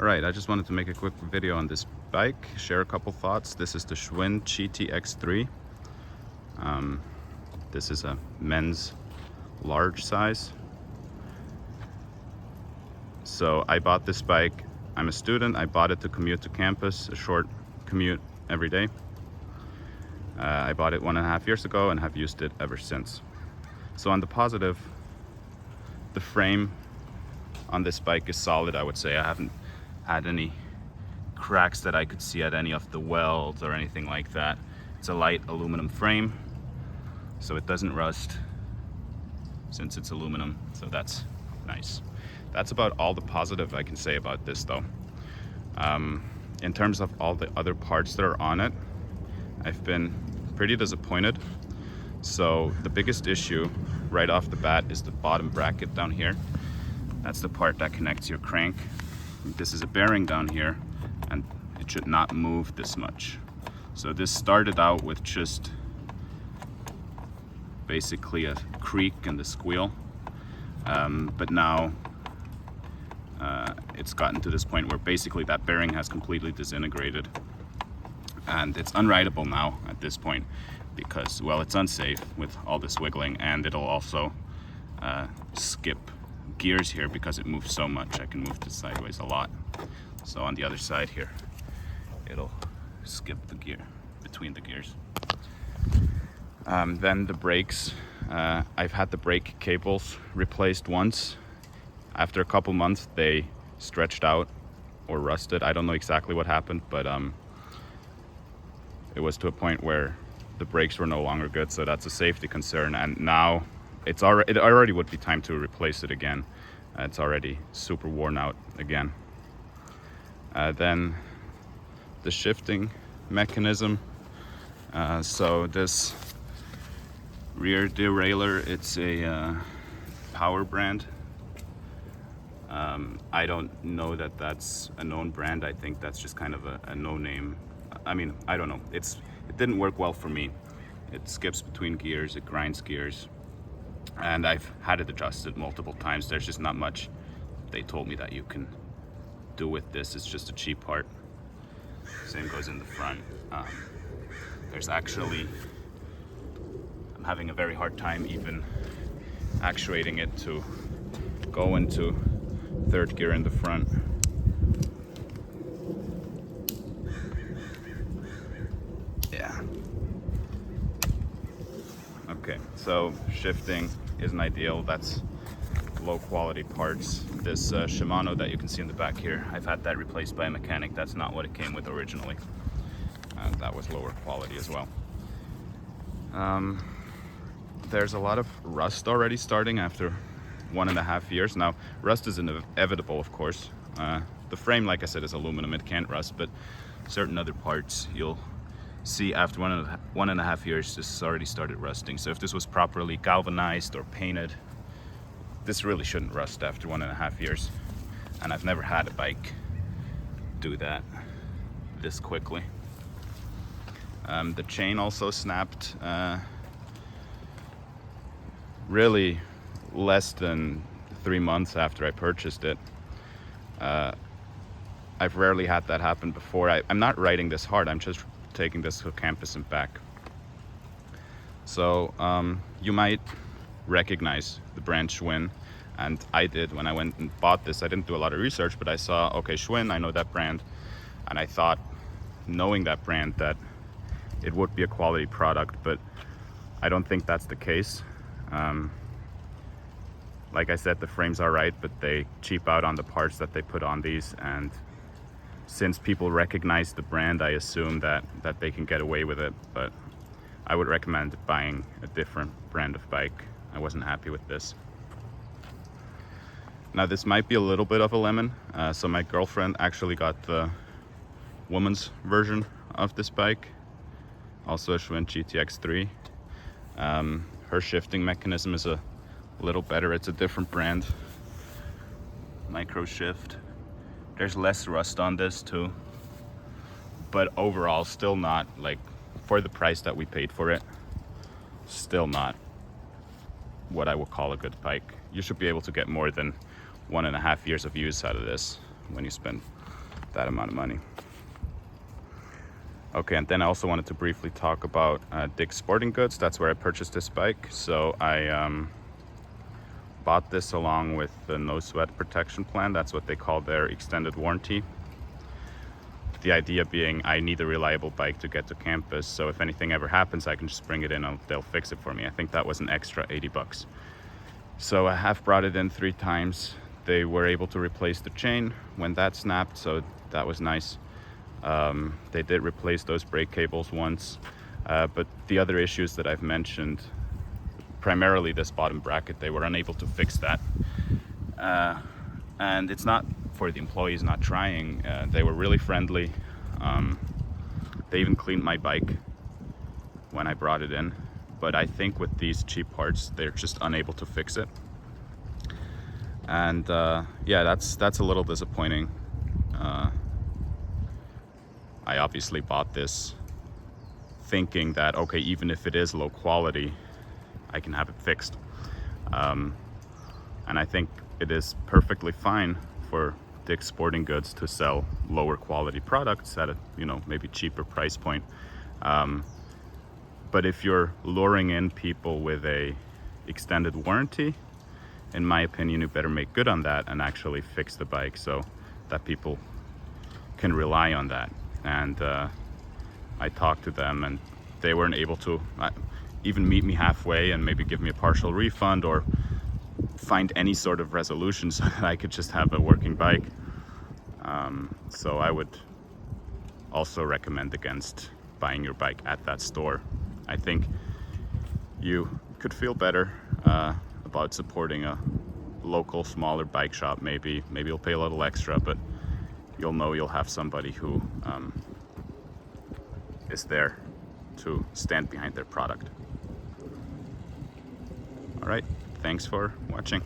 Alright, I just wanted to make a quick video on this bike, share a couple thoughts. This is the Schwinn GTX 3. This is a men's large size. So I bought this bike. I'm a student. I bought it to commute to campus, a short commute every day. I bought it 1.5 years ago and have used it ever since. So on the positive, the frame on this bike is solid, I would say. I haven't had any cracks that I could see at any of the welds or anything like that. It's a light aluminum frame, so it doesn't rust since it's aluminum, so that's nice. That's about all the positive I can say about this though. In terms of all the other parts that are on it, I've been pretty disappointed. So the biggest issue right off the bat is the bottom bracket down here. That's the part that connects your crank. This is a bearing down here, and it should not move this much. So this started out with just basically a creak and a squeal, but now it's gotten to this point where basically that bearing has completely disintegrated, and it's unrideable now at this point because, well, it's unsafe with all this wiggling, and it'll also skip gears here because it moves so much. I can move this sideways a lot. So on the other side here, it'll skip the gear between the gears. Then the brakes. I've had the brake cables replaced once. After a couple months, they stretched out or rusted. I don't know exactly what happened, but it was to a point where the brakes were no longer good, so that's a safety concern. And now it already would be time to replace it again. It's already super worn out again. Then the shifting mechanism. So this rear derailleur, it's a Power brand. I don't know that that's a known brand. I think that's just kind of a no-name. I mean, I don't know. It didn't work well for me. It skips between gears, it grinds gears, and I've had it adjusted multiple times. There's just not much they told me that you can do with this. It's just a cheap part. Same goes in the front. There's actually, I'm having a very hard time even actuating it to go into third gear in the front. Yeah. Okay, so shifting isn't ideal. That's low quality parts. This Shimano that you can see in the back here, I've had that replaced by a mechanic. That's not what it came with originally. And that was lower quality as well. There's a lot of rust already starting after 1.5 years. Now, rust is inevitable, of course. The frame, like I said, is aluminum. It can't rust, but certain other parts you'll see after 1.5 years, this has already started rusting. So if this was properly galvanized or painted, this really shouldn't rust after 1.5 years. And I've never had a bike do that this quickly. The chain also snapped really less than 3 months after I purchased it. I've rarely had that happen before. I'm not riding this hard. I'm just taking this to campus and back. So you might recognize the brand Schwinn, and I did when I went and bought this. I didn't do a lot of research, but I saw, okay, Schwinn, I know that brand, and I thought, knowing that brand, that it would be a quality product, but I don't think that's the case. Like I said, the frame's all right, but they cheap out on the parts that they put on these, and since people recognize the brand, I assume that they can get away with it, but I would recommend buying a different brand of bike. I wasn't happy with this. Now, this might be a little bit of a lemon. So my girlfriend actually got the woman's version of this bike, also a Schwinn GTX 3. Her shifting mechanism is a little better. It's a different brand, micro shift. There's less rust on this too, but overall still not, like, for the price that we paid for it, still not what I would call a good bike. You should be able to get more than 1.5 years of use out of this when you spend that amount of money. Okay, and then I also wanted to briefly talk about Dick's Sporting Goods. That's where I purchased this bike. So I bought this along with the no sweat protection plan. That's what they call their extended warranty. The idea being I need a reliable bike to get to campus, so if anything ever happens, I can just bring it in and they'll fix it for me. I think that was an extra 80 bucks. So I have brought it in 3 times. They were able to replace the chain when that snapped, so that was nice. They did replace those brake cables once, but the other issues that I've mentioned, primarily this bottom bracket, they were unable to fix that. And it's not for the employees not trying. They were really friendly. They even cleaned my bike when I brought it in, but I think with these cheap parts, they're just unable to fix it. And yeah, that's a little disappointing. I obviously bought this thinking that, okay, even if it is low quality, I can have it fixed. And I think it is perfectly fine for Dick's Sporting Goods to sell lower quality products at a, maybe cheaper price point. But if you're luring in people with a extended warranty, in my opinion, you better make good on that and actually fix the bike so that people can rely on that. And I talked to them and they weren't able to even meet me halfway and maybe give me a partial refund or find any sort of resolution so that I could just have a working bike. So I would also recommend against buying your bike at that store. I think you could feel better about supporting a local, smaller bike shop. Maybe you'll pay a little extra, but you'll know you'll have somebody who is there to stand behind their product. All right, thanks for watching.